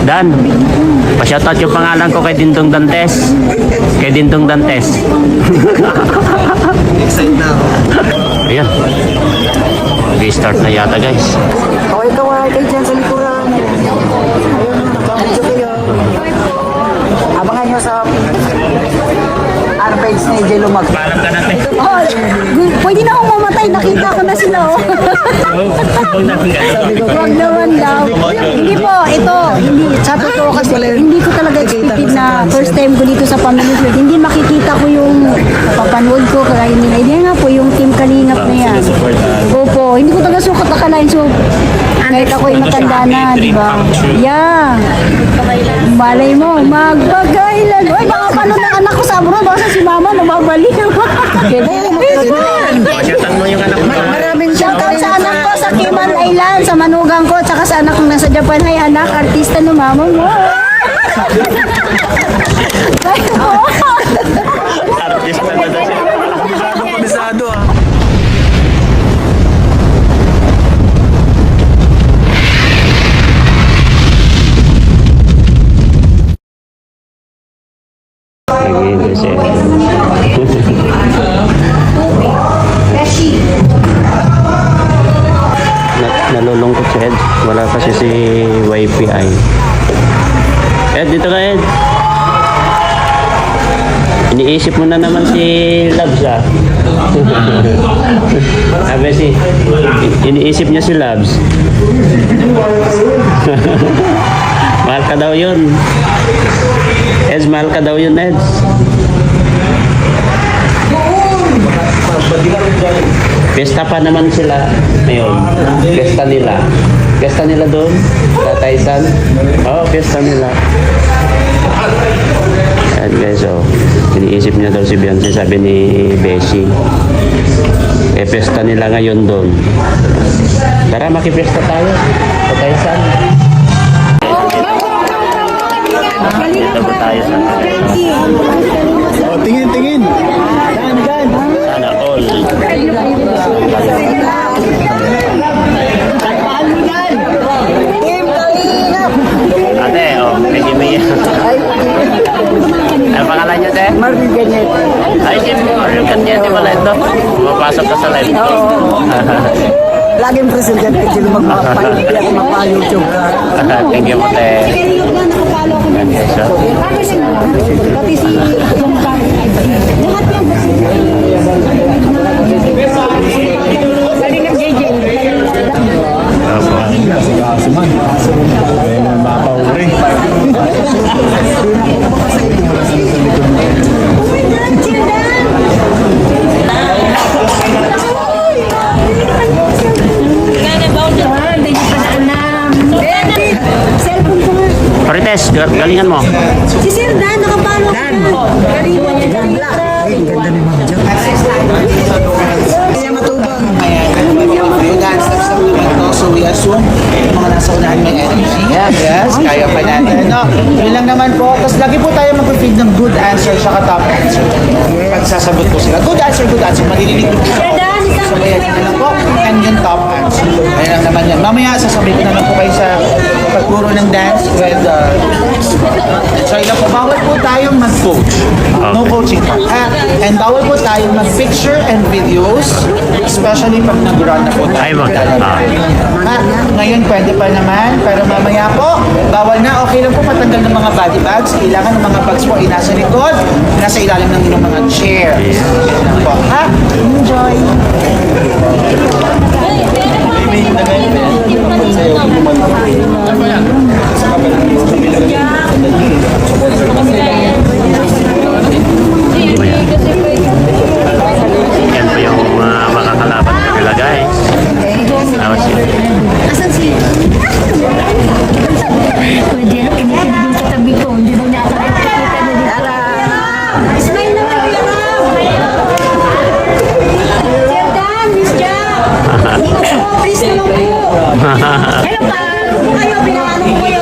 Dan, pa-shoutout yung pangalan ko kay Dindong Dantes. Kay Dindong Dantes. Excited na ako. Ayan. Mag-start na yata guys. Okay, kaway kayo dyan sa likuran. Ayun, nakakamedyo kayo. Abangan nyo sa page ni Jello Mag. Paalam ka natin. Oh, pwede na akong mamatay. Nakita ko na sila. Oh. Huwag naman daw. Hindi po, ito. Hindi, sa totoo kasi, hindi ko talaga expected na first time ko dito sa Family Feud. Hindi makikita ko yung papanood ko. Kaya hindi nga po yung Team Kalingap na yan. Opo, hindi ko talaga sukat akalain. So, kahit ako'y matanda na, di ba? Yeah. Malay mo, magpagailan. Uy, baka pano ng anak ko sa abroad. Baka si mama nababalik. Shoutout mo yung anak mo. Maraming Shoutout sa anak ko sa Cayman Island, sa manugang ko, tsaka sa anak kong nasa Japan. Hay anak, artista ng mama mo. Artista na daw siya. Kabisado ah. Nag-iintay siya. Nalulungkot si Ed. Wala kasi si YPI. Ed, dito ka Ed. Iniisip mo na naman si Labs ah. Sabi iniisip niya si Labs. Mahal ka daw yun. Eds, mahal ka daw yun, Eds. Pesta pa naman sila ngayon. Pesta nila. Pesta nila doon. Tataysan. Oo, pesta nila. Ayan guys, oh. Iniisip niya daw si Beyonce, sabi ni Beshi. Pesta nila ngayon doon. Tara, makipesta tayo. Tataysan. Dito ba tayo sa Oh, tingin, tingin. sana all. Ate, oh, medyo may... Ano pangalan niyo, te? Marvin Ganyet. Ay, si Marvin Ganyet pala ito. Pumapasok ka sa live ko. Laging president kay Jello Mag. Hindi ako mapa-YouTube. Thank you mo, te. Yan, guys, oh. Pati si lahat yung Kalingap JJ. Opo. Kasiman. Ayun, mapauri. Marites, galingan mo. Si Sir Dan, nakapalo ka na. Galingan niya, galingan. Ang ganda ni Ma'am Jack. Kaya matubang. Yung dance steps lang naman to, so we assume mga nasa unahan may energy. Yes, kaya pa natin. No, yun lang naman po. Tapos lagi po tayo mag-feed ng good answer siya top answer. Pag sasagot po sila, good answer, maririnig po siya. Sabayan niyo na lang po. And yung top answer. Ayun lang naman yan. Mamaya sasabay ko na lang po kayo sa pagturo ng dance with try lang po. Bawal po tayong mag-coach. No coaching po. And bawal po tayong mag-picture and videos, especially pag nag-run na po tayo. Ay, maganda. Ngayon pwede pa naman, pero mamaya po, bawal na. Okay lang po matanggal ng mga body bags. Kailangan ng mga bags po ay nasa likod, nasa ilalim ng inyong mga chair. Yan lang po, ha? Enjoy! Yan po yung makakalaban nila guys. Tapos yun. Asan si... Pwede na, kinikilig yung katabi ko. Hindi daw niya ako nakikita na dito. Smile naman, Kuya Ram. Sir Dan, Miss Jack. Please naman po. Hello pa. Kayo, pinangalan ko kayo.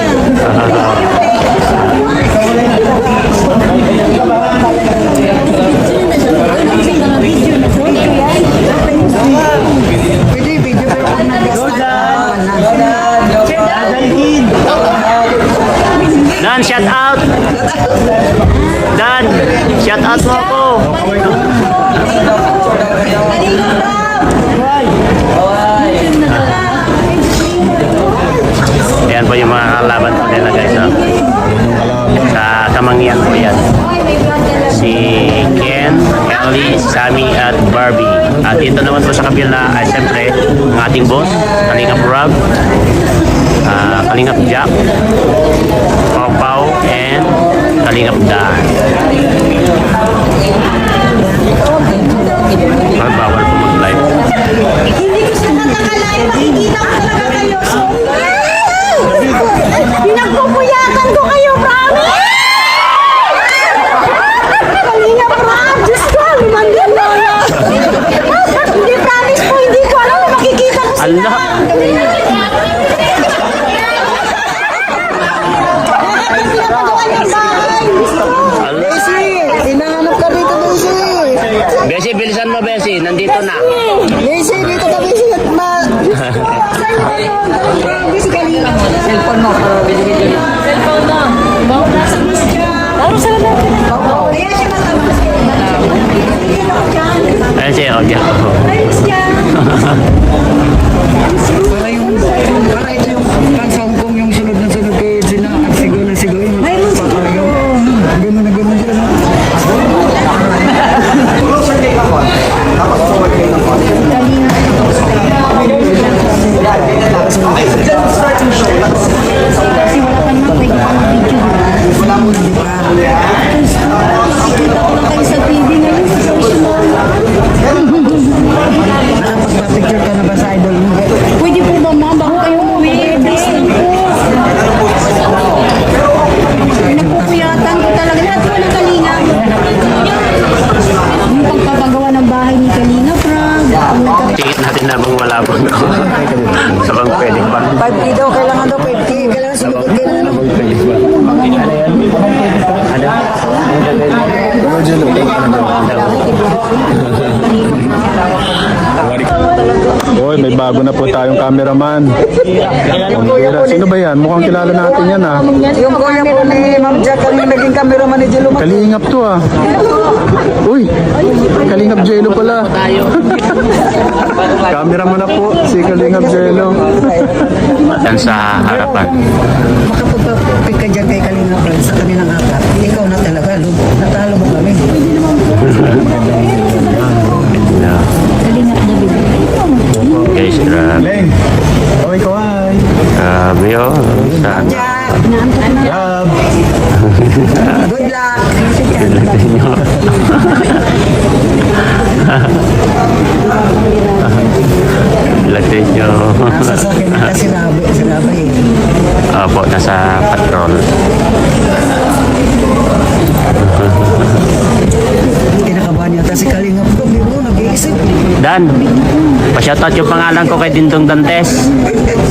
Dan, shout out. Dan, shout out mo ako. Ayan po yung mga kalaban po nila guys. Oh. Sa Kamangyan po yan. Si Ken, Ellie, Sammy at Barbie. At ito naman po sa kabila ay siyempre ang ating boss, Kalingap Rob, Kalingap Jack, Pau Pau, and Kalingap Dan. Ay, bawal po mag-live. Hindi ko siya nakakalain. Makikita ko talaga kayo. So, pinagpupuyatan ko kayo, promise! Kanina, promise! Diyos ko, limandyan lola. Hindi, promise po, hindi ko alam. Makikita ko sila. Allah! Pinapagawa ng bahay. Allah! Hinahanap ka dito, Daisy. Besi, bilisan mo, Besi. Nandito na. Daisy, dito ka, Daisy. At Busy kanina. Cellphone mo. Cellphone mo. Bawa nasa bus ka. Bawa sa natin. Ayan siya matama. Ayan siya, okay. Ayos siya. para ito yung kansang kong yung sunod na sunod kay Gina at sigaw na sigaw yung gano'n na gano'n dyan. Kasi wala pa naman pwede pa mag-video. Nakikita ko lang kayo sa TV ngayon sa social media. Nakapagpa-picture ka na ba sa idol mo? Pwede po ba ma'am bago kayo umuwi? Please lang po. Pinagpupuyatan ko talaga. Lahat po ng Kalinga. Yung pagpapagawa ng bahay ni Kalinga, Prag. Tingit natin na bang wala po. Sa bang pwede ba? 5K daw, kailangan daw 5K. Kailangan sumagot, kailangan Hoy, may bago na po tayong cameraman. Sino ba yan? Mukhang kilala natin yan ah. yung kuya po ni Ma'am Jack ang naging cameraman ni Jello. Kalingap to ah. Uy, Kalingap Jello pala. Cameraman na po, si Kalingap Jello. Yan sa harapan. Makapagpapit ka dyan kay Kalinga Brad sa kanilang apat. Ikaw na talaga, natalo mo kami. Guys, grabe. Leng, okay kawai. Grabe oh. Saan? Gab. Good luck! Pinagtin nyo. Pinagtin nyo. Nasa sa akin na sinabi. Opo, nasa patrol. Kinakabahan niya. Tapos si Kalinga po, di mo nag-iisip. Dan, pa-shoutout yung pangalan ko kay Dindong Dantes.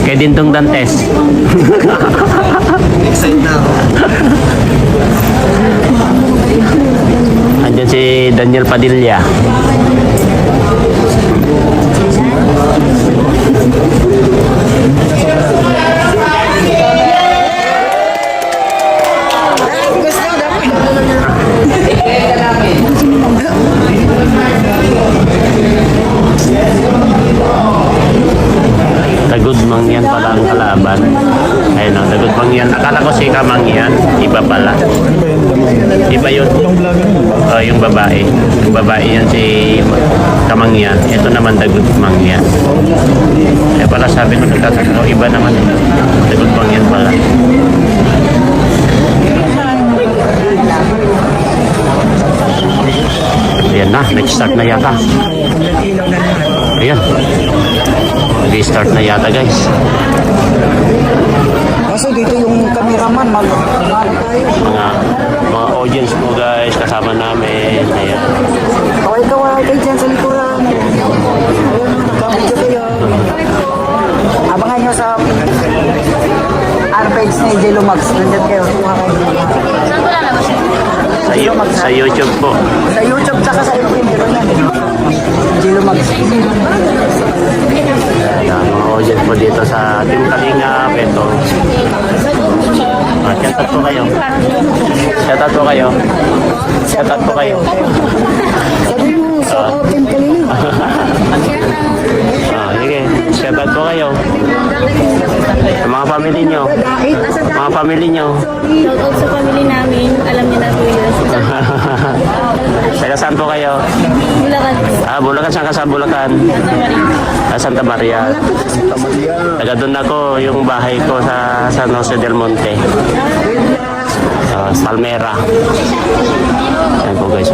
Kay Dindong Dantes. Excited na ako. Andyan si Daniel Padilla. Gusto dapat. Tagud Mangyan pala ang kalaban. Ayun o, Tagud Mangyan. Akala ko si Kamangyan. Iba pala. Iba yun. Yung babae. Yung babae yan si Kamangyan. Ito naman Tagud Mangyan. Kaya pala sabi ko nagtatagod. Iba naman. Tagud Mangyan pala. Ayan na. Nag-start na yata. Ayan. Nag-start na yata guys. Kasi dito yung cameraman, mag-ano tayo. Mga audience mo guys. Kasama namin. Ayan. Kaway-kaway kayo dyan sa likuran. Ayun, nagkabidyo kayo. Abangan nyo sa R-page ni Jello Max. Nandiyan kayo. Sa YouTube po. Sa YouTube tsaka sa FB meron yan. Jello Max. Ayan, mga audience po dito sa Team Kalingap. Ito. Shoutout po kayo. Shoutout po kayo. Shoutout po kayo. Sabi mo, sa open kanina. Sige. Shoutout po kayo. Sa mga family nyo. Mga family nyo. Shoutout sa family namin. Alam niyo na po yun. Taga saan po kayo? Bulacan. Bulacan. Saan ka sa Bulacan? Santa Maria. Taga doon ako, yung bahay ko sa San Jose del Monte. Palmera. Yan po guys.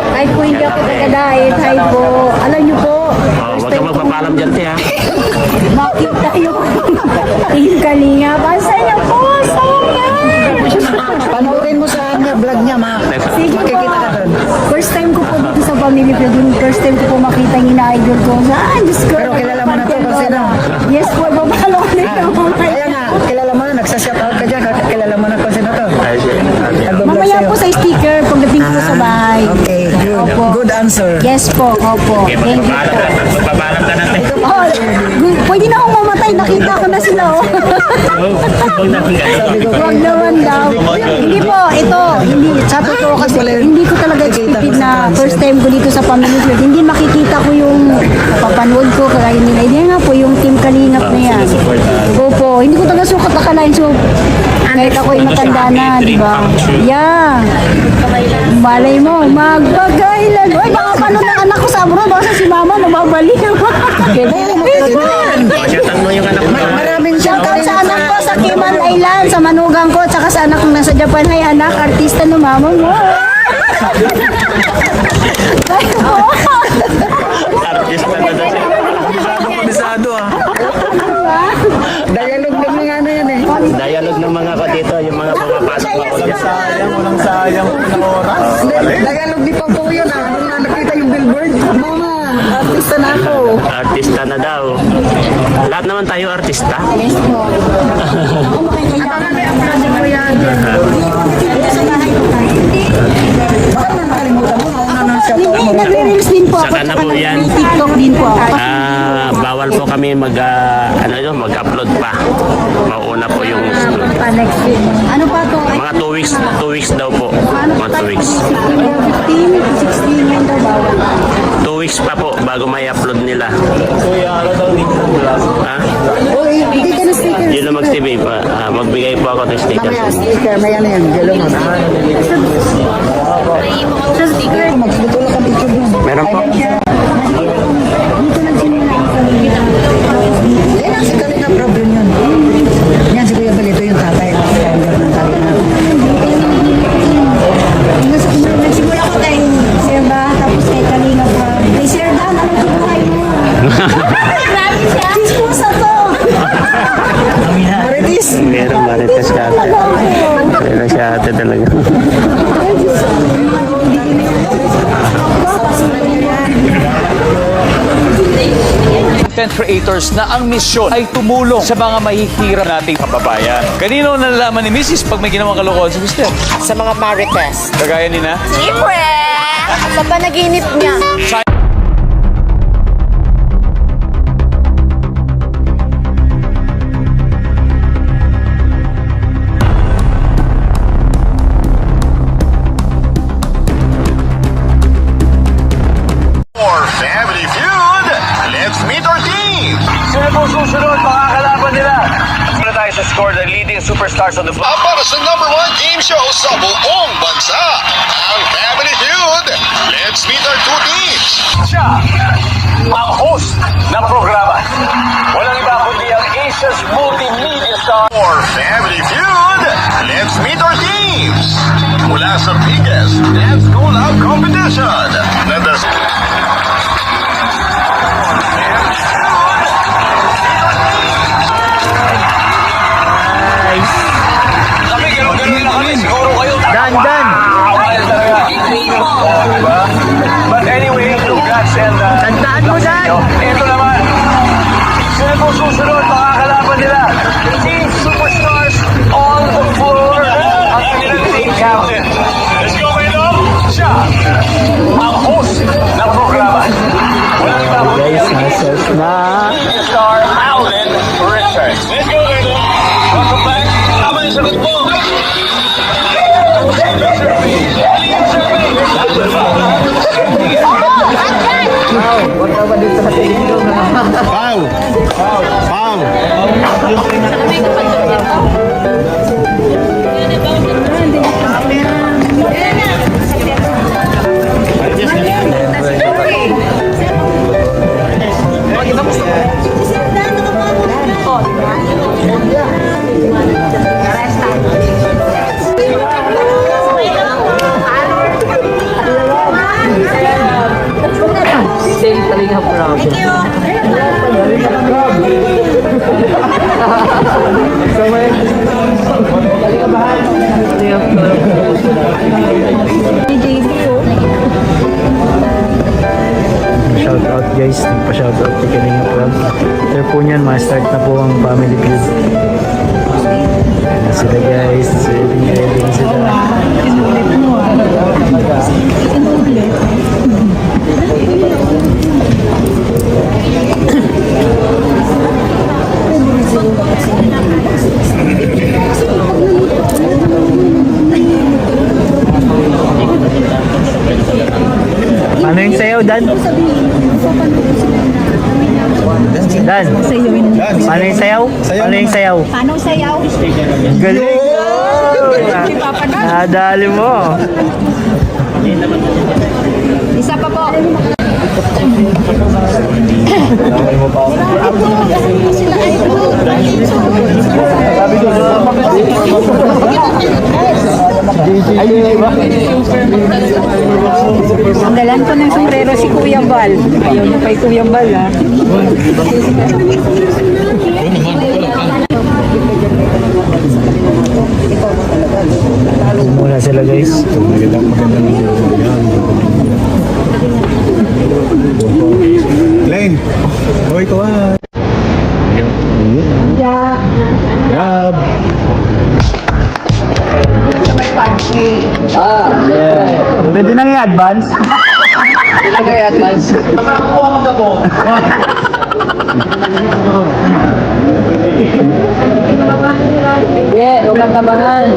Kahit po hindi ako taga-diet, hi po. Alam niyo po, Huwag kang magpapalam dyan, te, ha? makita yung yung kalinga. Basta niyo po, Panoorin mo sa vlog niya, Sige po. makikita ka doon. First time ko po dito sa family vlog. Yung first time ko po makita yung ina-idol ko. Diyos ko. Pero kilala mo na to kung sino. Yes po, babalo ko na yung Kaya nga, kilala mo na, nagsashout ka dyan, kilala mo na kung sino to. Nag-vlog Mamaya sa'yo. po sa sticker pagdating ko sa bahay. Okay, good. Opo. Good answer. Yes po, opo. Okay, Thank you po. magpapalam ka na, te. Oh, pwede na akong mamatay. Nakita ko na sila. Oh. Huwag naman daw. Hindi po, ito. Hindi, sa totoo kasi, hindi ko talaga expected na first time ko dito sa family vlog. Hindi makikita ko yung papanood ko. Kaya nila. Hindi nga po yung Team Kalingap na yan. Opo, hindi ko talaga sukat akalain. So, kahit ako'y matanda na, di ba? Yeah. Malay mo, magpagailan. Uy, baka panood ng anak ko sa abroad. Baka si mama nababalik. Shoutout mo yung anak mo. Maraming Shoutout sa anak ko sa Cayman Island, sa manugang ko, at saka sa anak kong nasa Japan. Hay anak, artista ng mama mo. Artist na daw siya. Kabisado ah. dialogue ng mga ano yan eh. Dialogue ng mga ko dito, yung mga pumapasok ako dyan. Walang sayang ng oras. Dialogue di pa po yun ah. Nung nakita yung billboard, mama, artista na ako. Artista na daw. Lahat naman tayo artista. Hindi, nagre-reels din po ako. Saka na po yan. TikTok din po ako. Bawal po kami mag-upload pa. Mauna po yung Next week. Ano pa to? mga 2 weeks daw po. Ano Mga 2 weeks. 15 to 16 yan daw bawal. 2 weeks pa po bago may upload nila. Ha? Uy, hindi ka na sticker. Yun lang mag-TV pa. Magbigay po ako ng sticker. Mamaya, sticker, may ano yan, yellow mo. Sa sticker. Magbutulog ang picture mo. Meron po. Dito nagsimula ang pamilya. Yan ang si Kalinga problem yun. Yan si Kuya Balito yung tatay. Founder ng Kalinga. Nagsimula ko kay Sir Ba, tapos kay Kalinga pa. Kay Sir Dan, ano ko buhay mo? Grabe siya. Chismosa to. Maritis. Meron marites ka ate. Meron siya ate talaga. Content creators na ang misyon ay tumulong sa mga mahihirap nating kababayan. Kanino nalalaman ni Mrs. pag may ginawang kalokohan si Mr.? Sa mga marites. Kagaya ni na? Siyempre! Sa panaginip niya. For Family Feud, let's meet our team. Sino po susunod mga kalaban nila? Sino tayo sa score ng leading superstars on the floor? Para sa #1 game show sa buong bansa, ang Family Feud. Let's meet our two teams. Siya, ang host ng programa. Walang iba kundi ang Asia's multimedia star. For Family Feud, let's meet our teams. Mula sa biggest dance collab competition. Let us... Kami, gano'n-gano'n lang kami. Siguro kayo. Dan! Wild talaga. Diba? But anyway, congrats and... Tandaan mo, Dan! Ito naman. Sino po susunod mga kalaban nila? Team Superstars on the floor. Ang kanilang team captain. Let's go, Maynard! Siya, ang host sagot mo. Pau! Pau! Shoutout guys, nagpa-shoutout si Kalinga Prab. After po niyan, ma-start na po ang family feud. Ayan na sila guys, ready na sila. Paano yung sayaw, Dan? Dan, paano yung sayaw? Paano yung sayaw? Paano sayaw? Galing! Nadali mo! Isa pa po. Sanggalan ko ng sombrero si Kuya Bal. Ayaw niyo kay Kuya Bal, ha? Muna sila guys. Lane! Hoy, kawan! Gab! Pwede nang i-advance? Huwag kang tabangan.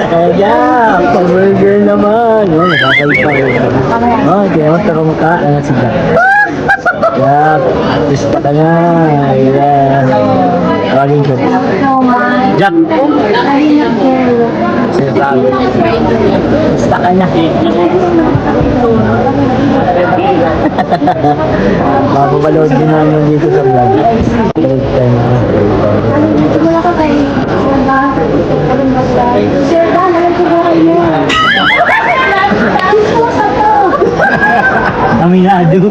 Kaya, pag-burger naman. Oh, nakakalipa ko. Oh, kaya mo taka makain. Sige. Yap, gusto ka na. Ayan. Tawagin ko. Jack. Sige, sabi. Gusto ka na. Mapapalood din namin dito sa vlog. Wala ka kay Sir Dan, alam ko ba kayo? Aminado.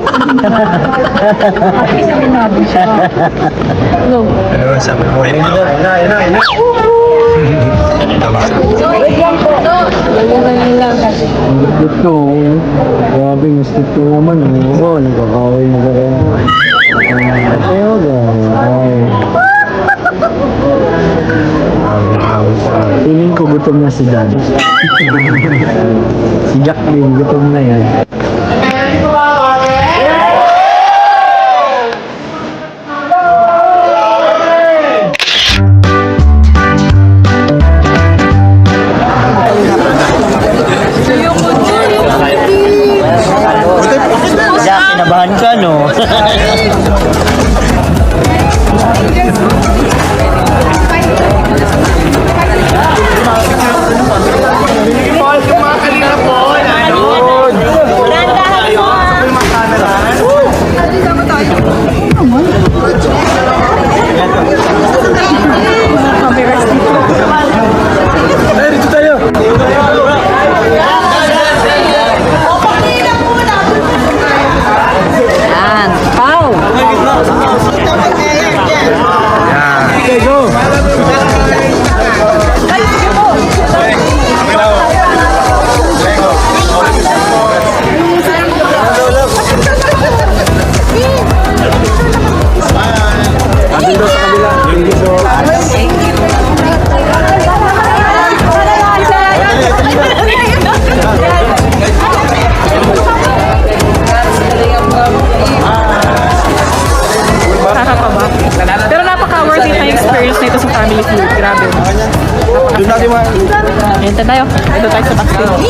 Aminado siya. Sabi mo, Gusto. Grabe, gusto ko naman. Oo, nagkakaway na kayo. Ayaw ka. Feeling ko gutom na si Dan. Si Jack din, gutom na yan. Jack, kinabahan ka, no? Punta tayo. Ito tayo sa backstage.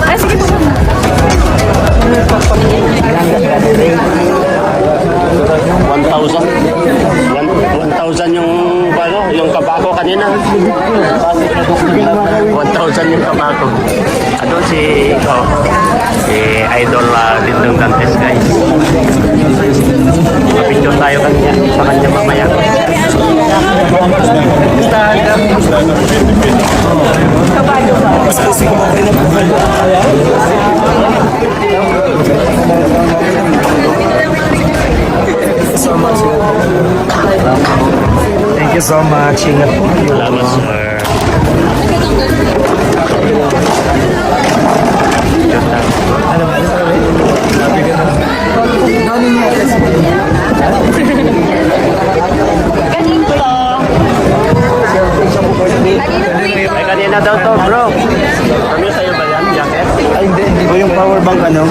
Ay, sige po. 1,000 yung kabako kanina. 1,000 yung kabako. Ano si Idol Lindong Dantes, guys. Picture tayo kanya sa kanya mamaya. Thank you so much. Ingat po. Salamat, sir. Ay, kanina daw to, bro. Kami sa'yo ba yan, jacket? Ay, hindi ko yung power bank ano.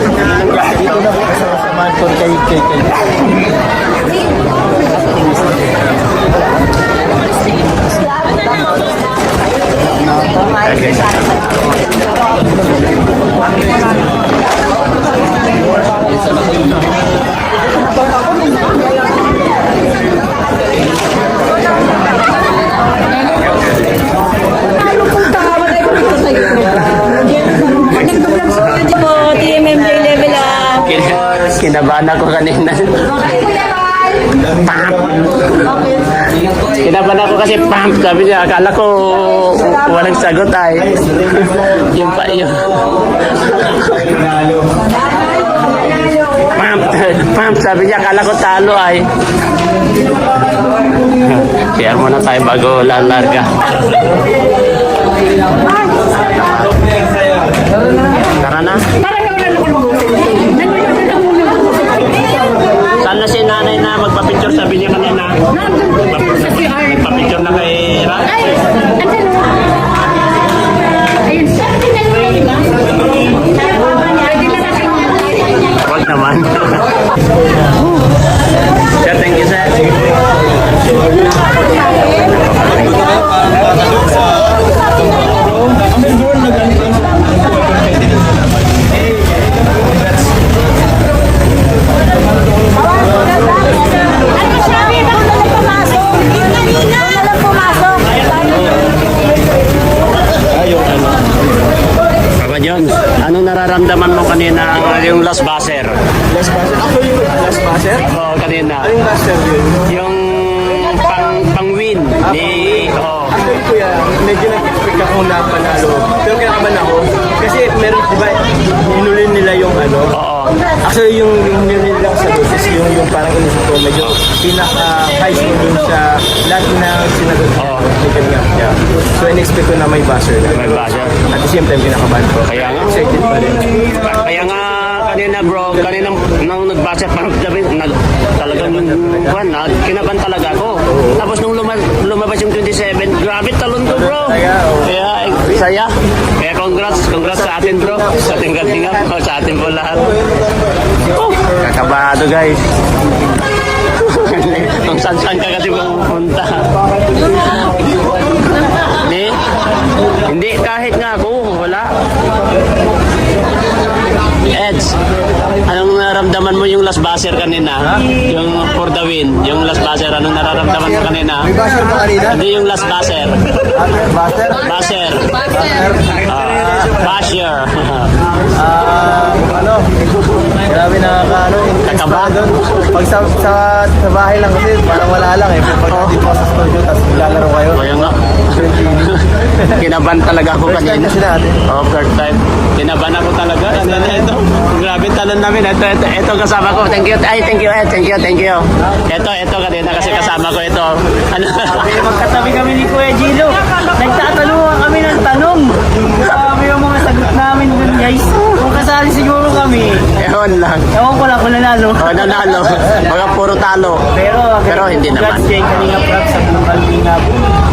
Dito na po sa samahan ko kay. TMMJ level up. Kinabahan ako kanina. Pam! Kinabahan ako kasi pam! Sabi niya, akala ko walang sagot ay. Yung pa yun. Pam! Pam! Sabi niya, akala ko talo ay. Share muna tayo bago lalarga. Tara na. Saan na si nanay na magpa-picture? Sabi niya kanina. Magpa-picture na kay Ram. Huwag naman. Sir, thank you, sir. Papa Jones, anong nararamdaman mo kanina yung last buzzer? Last passer? Ako yung last passer? Oo, kanina. Anong passer yun? Yung pang-win ni... Oo. Actually kuya, medyo nag-expect ako na panalo. Pero kinakabahan ako. Kasi meron, di ba, hinulin nila yung ano. Oo. Actually yung hinulin nila sa dosis, yung parang inisip ko, medyo pinaka-high score dun sa lahat na sinagot niya. Oo. Yeah. So in-expect ko na may buzzer. May buzzer. At the same time, kinakabahan ko. Kaya nga. Excited pa rin. Kaya nga kanina bro, kanina nang nagbasa parang talagang kinaban talaga ako. Tapos nung lumabas yung 27, grabe talon ko bro. Kaya saya. Kaya congrats sa atin bro. Sa ating gatinga, sa atin po lahat. Kakabado guys. Kung saan ka kasi pumunta. Hindi kahit nga ako, wala. Eds, anong nararamdaman mo yung last buzzer kanina? Yung for the win, yung last buzzer, anong nararamdaman mo kanina? May buzzer ba kanina? Hindi yung last buzzer. Buzzer? Buzzer. Buzzer. Ano? Grabe nakakaano. Kakaba? Pag sa bahay lang kasi parang wala lang eh. Pag dito sa studio tapos maglalaro kayo. Kaya nga. Kinaban talaga ako First time kanina. kasi natin. Oh, third time. Kinaban ako talaga. Ito. Grabe talon namin. Ito kasama ko. Thank you. Ay, thank you. Thank you. Ito kanina kasi kasama ko ito. Ano? Magkatabi kami ni Kuya Gino. Nagtatanungan kami ng tanong. Grabe yung mga sagot namin dun guys. Kung kasali siguro kami. Ewan lang. Ewan ko lang kung nanalo. Oh, nanalo. Mga puro talo. Pero hindi naman. Congrats kay Kalinga Prab sa buong Kalingap.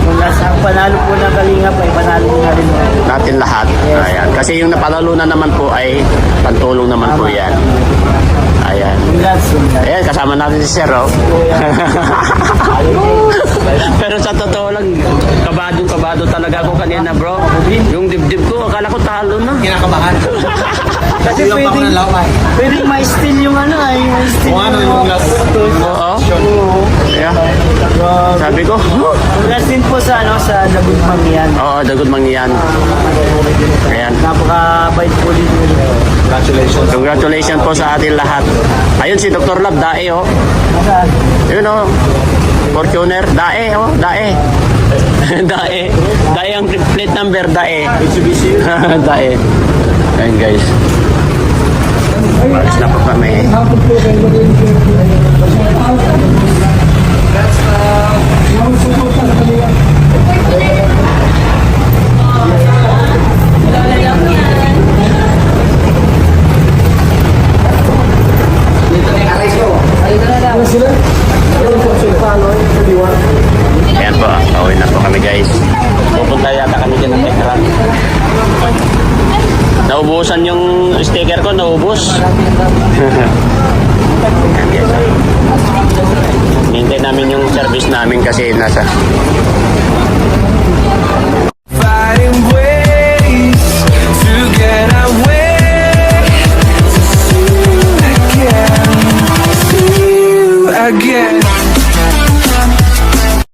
Kung ang panalo po ng Kalingap ay panalo na rin. Natin lahat. Ayan. Kasi yung napanalunan naman po ay pantulong naman po yan. Ayan. Ayan, kasama natin si Sir, oh. Pero sa totoo lang, kabado talaga ako kanina, bro. Yung dibdib ko, akala ko talo na. Kinakabahan. Kasi Yung pa ko ng laway. pwedeng ma-steal yung ano ay, ma-steal Kung ano yung last. Oo. Yeah. Sabi ko, Congrats din po sa ano sa Laguna Mangyan. oo, dagod mangyan. Ayan. Napaka-bait po din po. Congratulations. Congratulations po sa atin lahat. Ayun si Dr. Lab, dae, oh. Yun, oh. Fortuner, dae, oh, dae. Dae. Dae ang plate number, dae. Dae. Ayan, guys. Malis na po kami. Ayan po, pauwi na po kami, guys. Pupunta yata kami dyan ng Tekra. Naubusan yung sticker ko, naubos. Ayan, guys. Hintay namin yung service namin kasi nasa